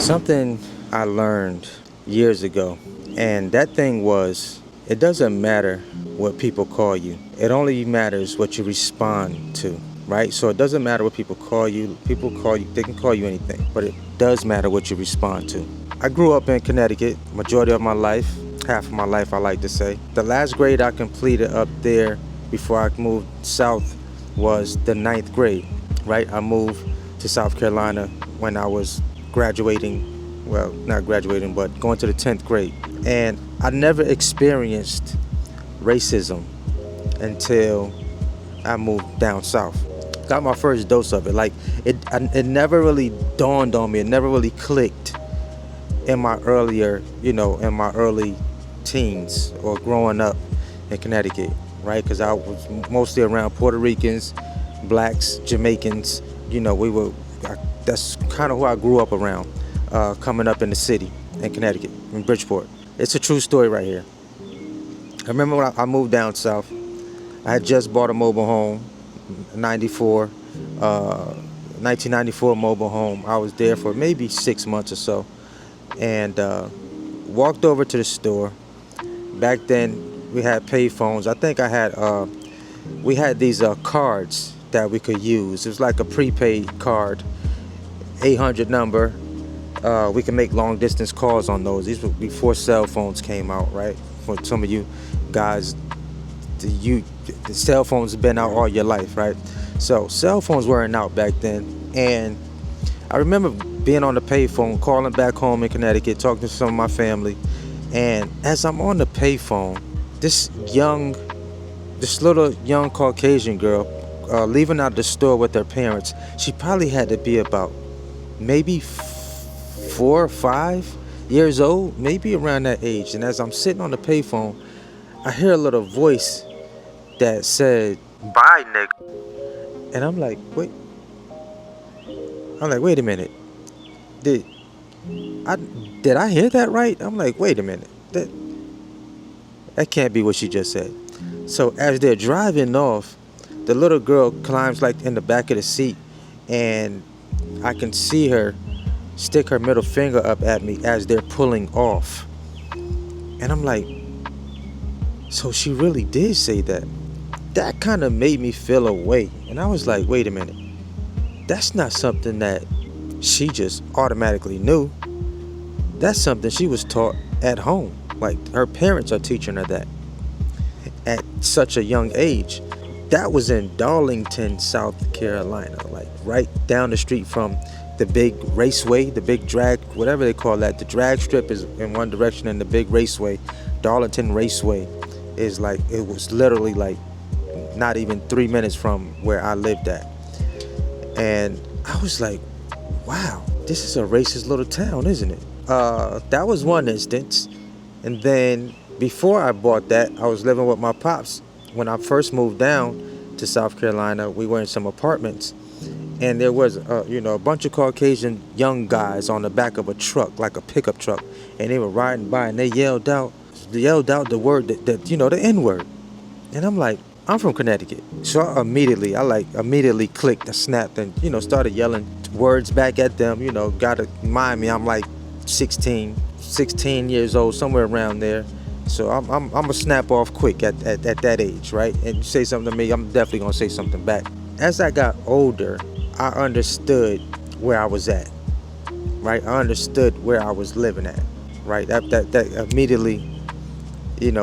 Something I learned years ago, and that thing was it doesn't matter what people call you, it only matters what you respond to, right? So it doesn't matter what people call you, they can call you anything, but it does matter what you respond to. I grew up in Connecticut, majority of my life, half of my life I like to say. The last grade I completed up there before I moved south was the ninth grade, right? I moved to South Carolina when I was graduating, well, not graduating, but going to the 10th grade. And I never experienced racism until I moved down south. Got my first dose of it. Like, it never really dawned on me. It never really clicked in my in my early teens or growing up in Connecticut, right? Because I was mostly around Puerto Ricans, blacks, Jamaicans. That's kind of who I grew up around, coming up in the city in Connecticut, in Bridgeport. It's a true story right here. I remember when I moved down south, I had just bought a mobile home, 1994 mobile home. I was there for maybe 6 months or so, and walked over to the store. Back then, we had pay phones. I think we had these cards that we could use. It was like a prepaid card, 800 number. We can make long distance calls on those. These were before cell phones came out, right? For some of you guys, the cell phones have been out all your life, right? So cell phones weren't out back then. And I remember being on the payphone, calling back home in Connecticut, talking to some of my family. And as I'm on the payphone, this little young Caucasian girl leaving out the store with her parents. She probably had to be about maybe 4 or 5 years old, maybe around that age. And as I'm sitting on the payphone, I hear a little voice that said, "Bye, nigga." And I'm like, wait a minute. Did I hear that right? I'm like, wait a minute. That can't be what she just said. So as they're driving off, the little girl climbs like in the back of the seat, and I can see her stick her middle finger up at me as they're pulling off. And I'm like, so she really did say that. That kind of made me feel a way. And I was like, wait a minute. That's not something that she just automatically knew. That's something she was taught at home. Like, her parents are teaching her that at such a young age. That was in Darlington, South Carolina, like right down the street from the big raceway, the big drag, whatever they call that. The drag strip is in one direction, and the big raceway, Darlington Raceway, is like, it was literally like not even 3 minutes from where I lived at. And I was like, wow, this is a racist little town, isn't it? That was one instance. And then before I bought that, I was living with my pops. When I first moved down to South Carolina, we were in some apartments, and there was a bunch of Caucasian young guys on the back of a truck, like a pickup truck, and they were riding by, and they yelled out the word that the N-word. And I'm like, I'm from Connecticut. So I immediately clicked and snapped and, started yelling words back at them. Gotta mind me, I'm like 16 years old, somewhere around there. So I'm gonna snap off quick at that age, right? And you say something to me, I'm definitely gonna say something back. As I got older, I understood where I was at, right? I understood where I was living at, right? That immediately,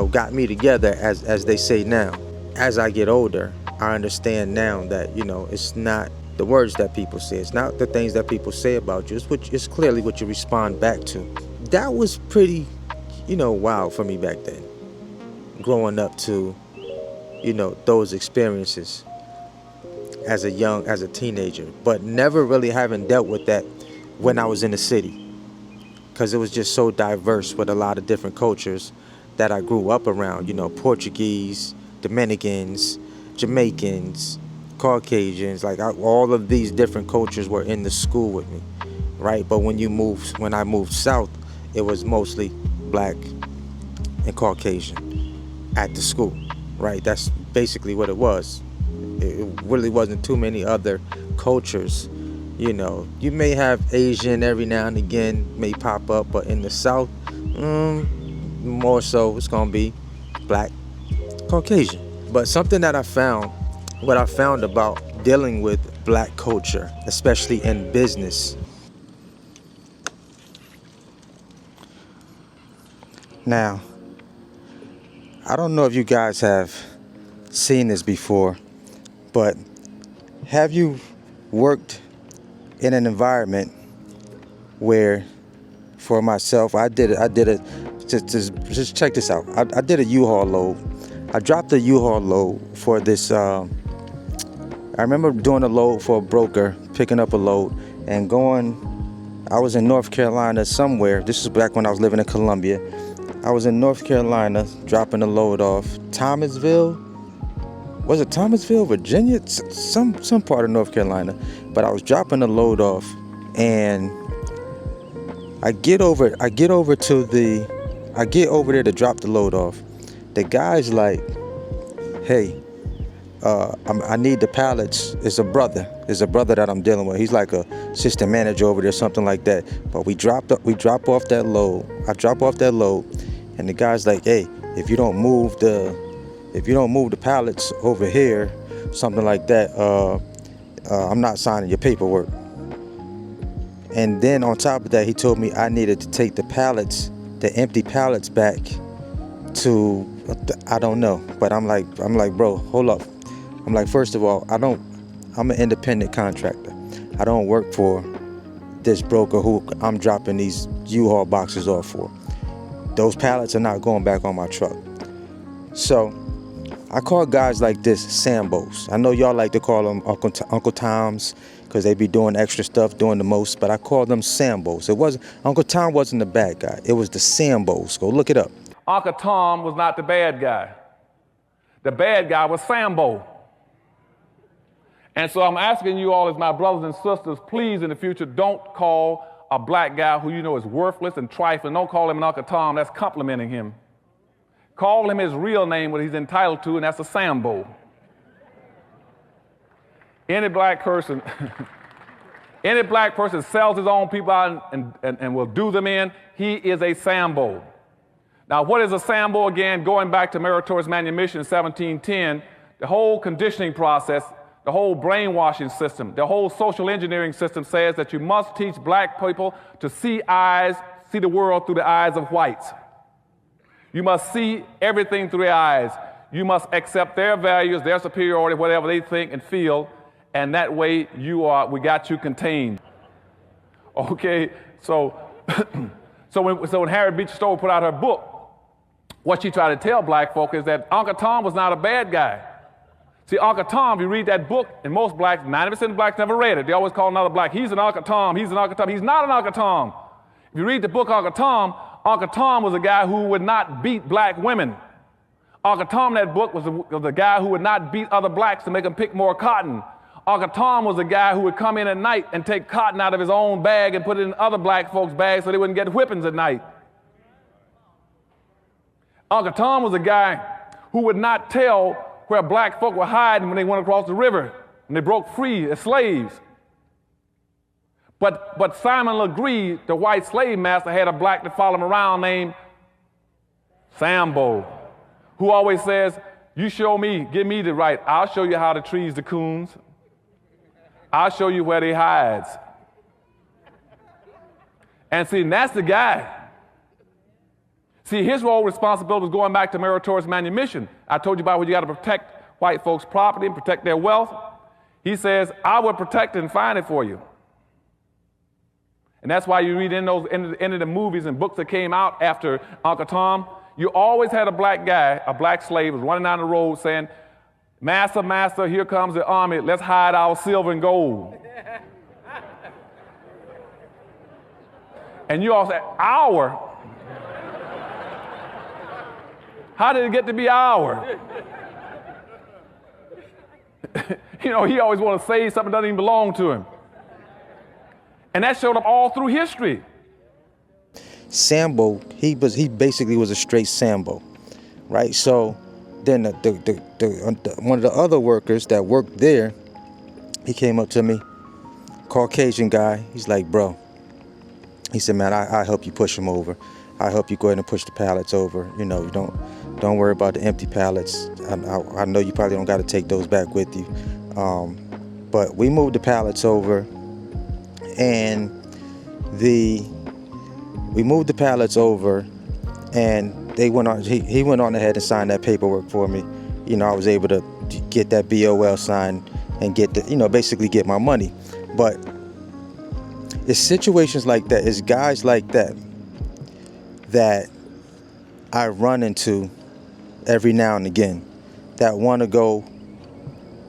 got me together, as they say now. As I get older, I understand now that, it's not the words that people say. It's not the things that people say about you. It's clearly what you respond back to. That was pretty, wild for me back then. Growing up to, those experiences as a teenager. But never really having dealt with that when I was in the city. Because it was just so diverse with a lot of different cultures that I grew up around. Portuguese, Dominicans, Jamaicans, Caucasians, all of these different cultures were in the school with me, right? But when I moved south, it was mostly black and Caucasian at the school, right? That's basically what it was. It really wasn't too many other cultures You know, you may have Asian every now and again, may pop up, but in the South, more so it's gonna be black, Caucasian. But something that what I found about dealing with black culture, especially in business. Now, I don't know if you guys have seen this before, but have you worked in an environment where, for myself, I did it, just check this out. I did a U-Haul load. I dropped a U-Haul load for this, I remember doing a load for a broker, picking up a load and I was in North Carolina somewhere. This is back when I was living in Columbia. I was in North Carolina dropping a load off Thomasville. Was it Thomasville, Virginia? Some part of North Carolina. But I was dropping a load off, and I get over there to drop the load off. The guy's like, "Hey, I need the pallets." It's a brother that I'm dealing with. He's like a assistant manager over there, something like that. But we drop off that load. I drop off that load, and the guy's like, "Hey, if you don't move the pallets over here, something like that, I'm not signing your paperwork." And then on top of that, he told me I needed to take the empty pallets back to, I don't know. But I'm like, bro, hold up. I'm like, first of all, I'm an independent contractor. I don't work for this broker who I'm dropping these U-Haul boxes off for. Those pallets are not going back on my truck. So I call guys like this Sambos. I know y'all like to call them Uncle Toms because they be doing extra stuff, doing the most, but I call them Sambos. Uncle Tom wasn't the bad guy. It was the Sambos. Go look it up. Uncle Tom was not the bad guy. The bad guy was Sambo. And so I'm asking you all as my brothers and sisters, please in the future, don't call a black guy who you know is worthless and trifling. Don't call him an Uncle Tom. That's complimenting him. Call him his real name, what he's entitled to, and that's a Sambo. Any black person sells his own people out and will do them in, he is a Sambo. Now, what is a Sambo again? Going back to Meritorious Manumission in 1710, the whole conditioning process, the whole brainwashing system, the whole social engineering system says that you must teach black people to see the world through the eyes of whites. You must see everything through their eyes. You must accept their values, their superiority, whatever they think and feel, and that way we got you contained. Okay, so when Harriet Beecher Stowe put out her book, what she tried to tell black folk is that Uncle Tom was not a bad guy. See, Uncle Tom, if you read that book, and most blacks, 90% of blacks never read it. They always call another black, he's an Uncle Tom, he's an Uncle Tom. He's not an Uncle Tom. If you read the book Uncle Tom was a guy who would not beat black women. Uncle Tom in that book was a guy who would not beat other blacks to make them pick more cotton. Uncle Tom was a guy who would come in at night and take cotton out of his own bag and put it in other black folks' bags so they wouldn't get whippings at night. Uncle Tom was a guy who would not tell where black folk were hiding when they went across the river and they broke free as slaves. But Simon Legree, the white slave master, had a black to follow him around named Sambo, who always says, "You show me, give me the right. I'll show you how to trees the coons. I'll show you where they hides." And see, that's the guy. See, his role responsibility was going back to Meritorious Manumission. I told you about where you got to protect white folks' property and protect their wealth. He says, "I will protect it and find it for you." And that's why you read in the movies and books that came out after Uncle Tom, you always had a black guy, a black slave, was running down the road saying, "Master, master, here comes the army. Let's hide our silver and gold." And you all say, "Our?" How did it get to be our? You know, he always want to say something that doesn't even belong to him. And that showed up all through history. Sambo, he basically was a straight Sambo, right? So then one of the other workers that worked there, he came up to me Caucasian guy. He's like, bro, he said, man, I help you push them over. I help you go ahead and push the pallets over. You know, you don't worry about the empty pallets. I know you probably don't got to take those back with you. But we moved the pallets over, and we moved the pallets over, and they went on. He went on ahead and signed that paperwork for me. You know, I was able to get that BOL signed and get the, you know, basically get my money. But it's situations like that, it's guys like that I run into every now and again that want to go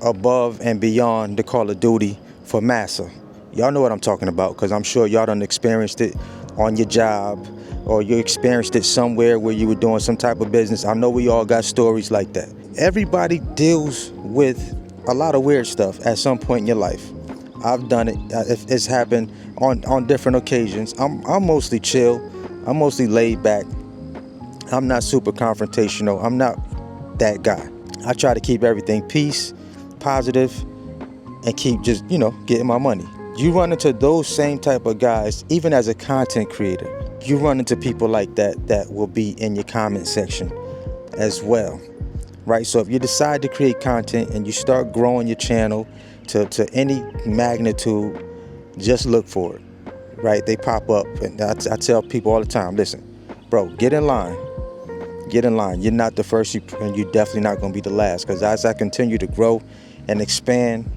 above and beyond the call of duty for massa. Y'all know what I'm talking about, because I'm sure y'all done experienced it on your job, or you experienced it somewhere where you were doing some type of business. I know we all got stories like that. Everybody deals with a lot of weird stuff at some point in your life. I've done it. It's happened on different occasions. I'm mostly chill. I'm mostly laid back. I'm not super confrontational. I'm not that guy. I try to keep everything peace, positive, and keep just, you know, getting my money. You run into those same type of guys, even as a content creator. You run into people like that will be in your comment section as well, right? So if you decide to create content and you start growing your channel to any magnitude, just look for it, right? They pop up, and I tell people all the time, listen, bro, get in line. Get in line. You're not the first, and you're definitely not going to be the last, because as I continue to grow and expand,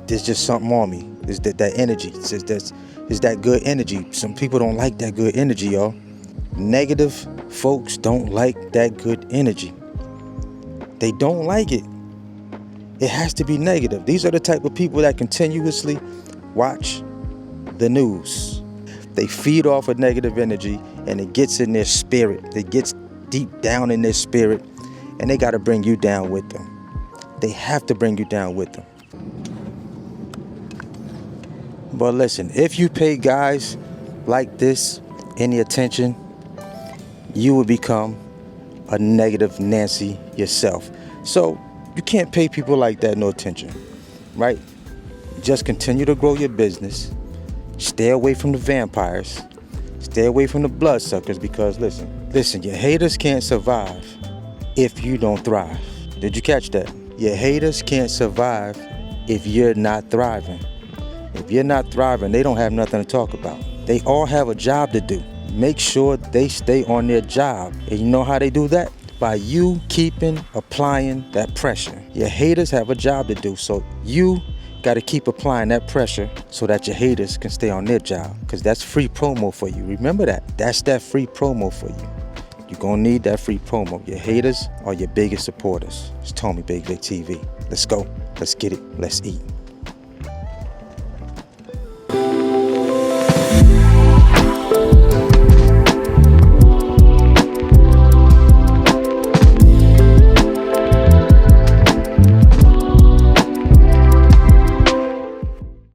there's just something on me. There's that energy. It's that good energy. Some people don't like that good energy, y'all. Negative folks don't like that good energy. They don't like it. It has to be negative. These are the type of people that continuously watch the news. They feed off of negative energy, and it gets in their spirit. It gets deep down in their spirit, and they got to bring you down with them. They have to bring you down with them. But listen, if you pay guys like this any attention, you will become a negative Nancy yourself. So you can't pay people like that no attention, right? Just continue to grow your business. Stay away from the vampires. Stay away from the bloodsuckers, because listen, your haters can't survive if you don't thrive. Did you catch that? Your haters can't survive if you're not thriving. If you're not thriving, they don't have nothing to talk about. They all have a job to do. Make sure they stay on their job. And you know how they do that? By you applying that pressure. Your haters have a job to do, so you got to keep applying that pressure so that your haters can stay on their job, because that's free promo for you. Remember that. That's that free promo for you. You're going to need that free promo. Your haters are your biggest supporters. It's Tommy Bigg Vic TV. Let's go. Let's get it. Let's eat.